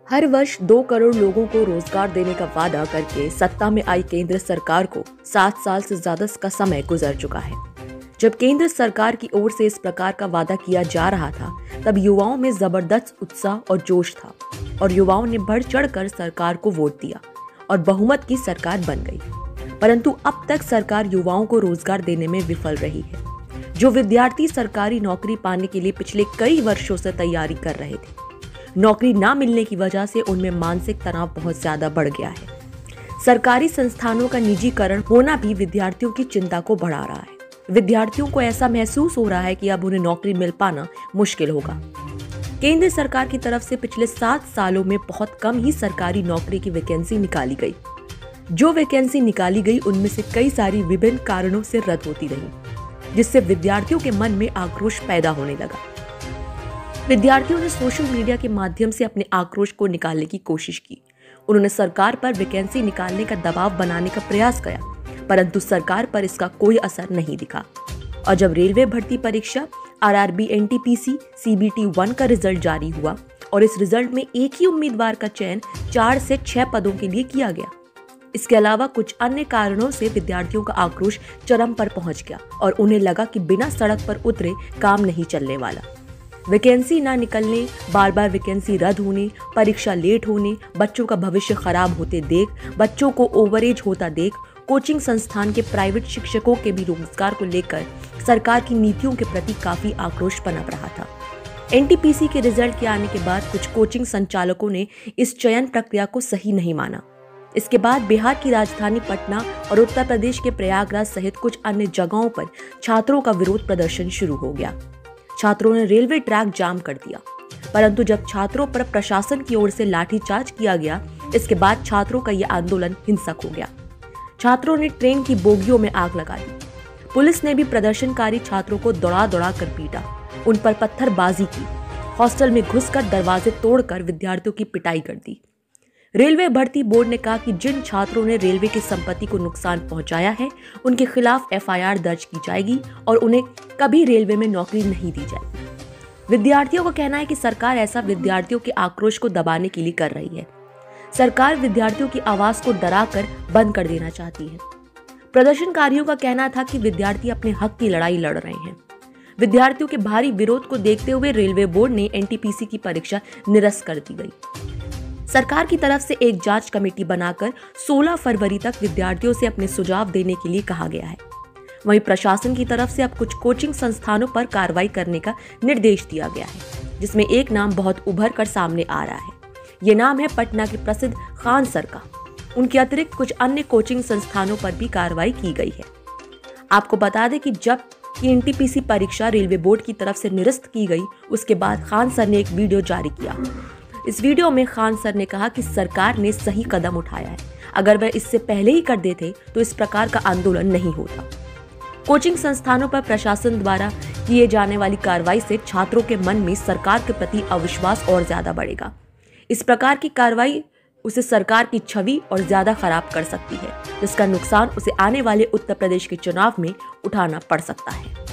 हर वर्ष 2 करोड़ लोगों को रोजगार देने का वादा करके सत्ता में आई केंद्र सरकार को 7 साल से ज्यादा का समय गुजर चुका है। जब केंद्र सरकार की ओर से इस प्रकार का वादा किया जा रहा था, तब युवाओं में जबरदस्त उत्साह और जोश था और युवाओं ने बढ़ चढ़कर सरकार को वोट दिया और बहुमत की सरकार बन गई। परंतु अब तक सरकार युवाओं को रोजगार देने में विफल रही है। जो विद्यार्थी सरकारी नौकरी पाने के लिए पिछले कई वर्षों से तैयारी कर रहे थे, नौकरी ना मिलने की वजह से उनमें मानसिक तनाव बहुत ज्यादा बढ़ गया है। सरकारी संस्थानों का निजीकरण होना भी विद्यार्थियों की चिंता को बढ़ा रहा है। विद्यार्थियों को ऐसा महसूस हो रहा है कि अब उन्हें नौकरी मिल पाना मुश्किल होगा। केंद्र सरकार की तरफ से पिछले 7 सालों में बहुत कम ही सरकारी नौकरी की वैकेंसी निकाली गई। जो वैकेंसी निकाली गई उनमें से कई सारी विभिन्न कारणों से रद्द होती रही, जिससे विद्यार्थियों के मन में आक्रोश पैदा होने लगा। विद्यार्थियों ने सोशल मीडिया के माध्यम से अपने आक्रोश को निकालने की कोशिश की। उन्होंने सरकार पर वैकेंसी निकालने का दबाव बनाने का प्रयास किया, परंतु सरकार पर इसका कोई असर नहीं दिखा। और जब रेलवे भर्ती परीक्षा आरआरबी एनटीपीसी सीबीटी 1 का रिजल्ट जारी हुआ और इस रिजल्ट में एक ही उम्मीदवार का चयन 4 से 6 पदों के लिए किया गया। इसके अलावा कुछ अन्य कारणों से विद्यार्थियों का आक्रोश चरम पर पहुंच गया और उन्हें लगा कि बिना सड़क पर उतरे काम नहीं चलने वाला। वैकेंसी ना निकलने, बार बार वैकेंसी रद्द होने, परीक्षा लेट होने, बच्चों का भविष्य खराब होते देख, बच्चों को ओवरेज होता देख, कोचिंग संस्थान के प्राइवेट शिक्षकों के भी रोजगार को लेकर सरकार की नीतियों के प्रति काफी आक्रोश पनप रहा था। एनटीपीसी के रिजल्ट के आने के बाद कुछ कोचिंग संचालकों ने इस चयन प्रक्रिया को सही नहीं माना। इसके बाद बिहार की राजधानी पटना और उत्तर प्रदेश के प्रयागराज सहित कुछ अन्य जगहों पर छात्रों का विरोध प्रदर्शन शुरू हो गया। छात्रों ने रेलवे ट्रैक जाम कर दिया, परंतु जब छात्रों पर प्रशासन की ओर से लाठीचार्ज किया गया, इसके बाद छात्रों का यह आंदोलन हिंसक हो गया। छात्रों ने ट्रेन की बोगियों में आग लगा दी। पुलिस ने भी प्रदर्शनकारी छात्रों को दौड़ा कर पीटा, उन पर पत्थरबाजी की, हॉस्टल में घुसकर दरवाजे तोड़कर विद्यार्थियों की पिटाई कर दी। रेलवे भर्ती बोर्ड ने कहा कि जिन छात्रों ने रेलवे की संपत्ति को नुकसान पहुंचाया है, उनके खिलाफ एफआईआर दर्ज की जाएगी और उन्हें कभी रेलवे में नौकरी नहीं दी जाएगी। विद्यार्थियों का कहना है कि सरकार ऐसा विद्यार्थियों के आक्रोश को दबाने के लिए कर रही है। सरकार विद्यार्थियों की आवाज को डराकर बंद कर देना चाहती है। प्रदर्शनकारियों का कहना था कि विद्यार्थी अपने हक की लड़ाई लड़ रहे हैं। विद्यार्थियों के भारी विरोध को देखते हुए रेलवे बोर्ड ने एनटीपीसी की परीक्षा निरस्त कर दी गई। सरकार की तरफ से एक जांच कमेटी बनाकर 16 फरवरी तक विद्यार्थियों से अपने सुझाव देने के लिए कहा गया है। वहीं प्रशासन की तरफ से अब कुछ कोचिंग संस्थानों पर कार्रवाई करने का निर्देश दिया गया है, जिसमें एक नाम बहुत उभर कर सामने आ रहा है। ये नाम है पटना के प्रसिद्ध खान सर का। उनके अतिरिक्त कुछ अन्य कोचिंग संस्थानों पर भी कार्रवाई की गई है। आपको बता दें कि जब एनटीपीसी परीक्षा रेलवे बोर्ड की तरफ से निरस्त की गई, उसके बाद खान सर ने एक वीडियो जारी किया। इस वीडियो में खान सर ने कहा कि सरकार ने सही कदम उठाया है। अगर वह इससे पहले ही कर देते तो इस प्रकार का आंदोलन नहीं होता। कोचिंग संस्थानों पर प्रशासन द्वारा किए जाने वाली कार्रवाई से छात्रों के मन में सरकार के प्रति अविश्वास और ज्यादा बढ़ेगा। इस प्रकार की कार्रवाई उसे सरकार की छवि और ज्यादा खराब कर सकती है, जिसका नुकसान उसे आने वाले उत्तर प्रदेश के चुनाव में उठाना पड़ सकता है।